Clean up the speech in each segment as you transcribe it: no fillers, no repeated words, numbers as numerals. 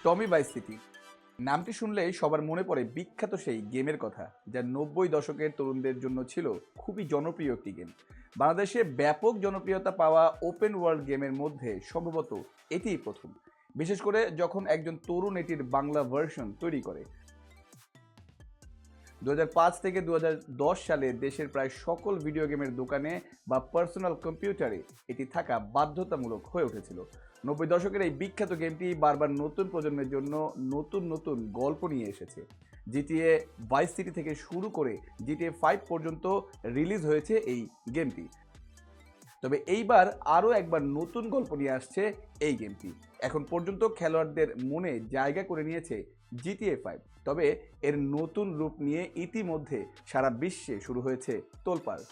টমি vice city নামটি শুনলেই সবার মনে পড়ে বিখ্যাত সেই গেমের কথা, যা 90 দশকের তরুণদের জন্য ছিল খুবই জনপ্রিয় একটি গেম। বাংলাদেশে ব্যাপক জনপ্রিয়তা পাওয়া ওপেন ওয়ার্ল্ড গেমের মধ্যে সম্ভবত এটিই প্রথম, বিশেষ করে যখন একজন তরুণ এটির বাংলা ভার্সন তৈরি করে। 2005 থেকে 2010 সালে দেশের প্রায় সকল ভিডিও গেমের দোকানে বা পার্সোনাল কম্পিউটারে এটি থাকা বাধ্যতামূলক হয়ে উঠেছিল। 90 দশকের এই বিখ্যাত গেমটি বারবার নতুন প্রজন্মের জন্য নতুন নতুন গল্প নিয়ে এসেছে। জিটিএ ভাইস সিটি থেকে শুরু করে জিটিএ 5 পর্যন্ত রিলিজ হয়েছে এই গেমটি। তবে এইবার আরও একবার নতুন গল্প নিয়ে আসছে এই গেমটি। এখন পর্যন্ত খেলোয়াড়দের মনে জায়গা করে নিয়েছে জিটিএ 5। তবে এর নতুন রূপ নিয়ে ইতিমধ্যে সারা বিশ্বে শুরু হয়েছে তোলপাড়।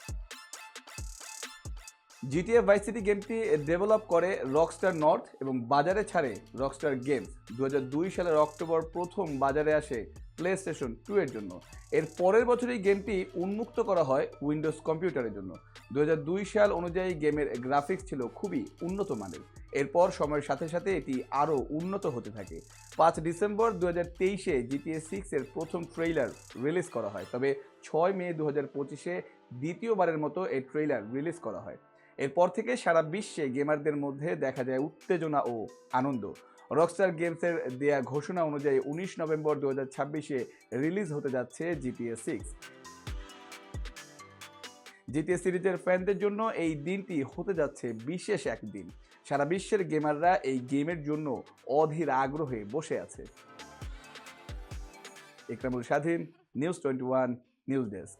জিটিএ ভাইস সিটি গেমটি ডেভেলপ করে রকস্টার নর্থ এবং বাজারে ছাড়ে রকস্টার গেমস। 2002 সালের অক্টোবর প্রথম বাজারে আসে প্লে স্টেশন 2 এর জন্য। এর পরের বছরই গেমটি উন্মুক্ত করা হয় উইন্ডোজ কম্পিউটারের জন্য। 2002 সাল অনুযায়ী গেমের গ্রাফিক্স ছিল খুবই উন্নত মানের। এরপর সময়ের সাথে সাথে এটি আরও উন্নত হতে থাকে। 5 ডিসেম্বর 2023-এ জিটিএ 6 এর প্রথম ট্রেইলার রিলিজ করা হয়। তবে 6 মে 2025-এ দ্বিতীয়বারের মতো এই ট্রেইলার রিলিজ করা হয়। এরপর থেকে সারা বিশ্বে গেমারদের মধ্যে দেখা যায় উত্তেজনা ও আনন্দ। রকস্টার গেমসের দেয়া ঘোষণা অনুযায়ী 19 নভেম্বর 2026-এ রিলিজ হতে যাচ্ছে জিটিএ 6। জিটিএ সিরিজের ফ্যানদের জন্য এই দিনটি হতে যাচ্ছে বিশেষ একদিন। সারা বিশ্বের গেমাররা এই গেমের জন্য অধীর আগ্রহে বসে আছে। ইকরামুল স্বাধীন, নিউজ 21 নিউজ ডেস্ক।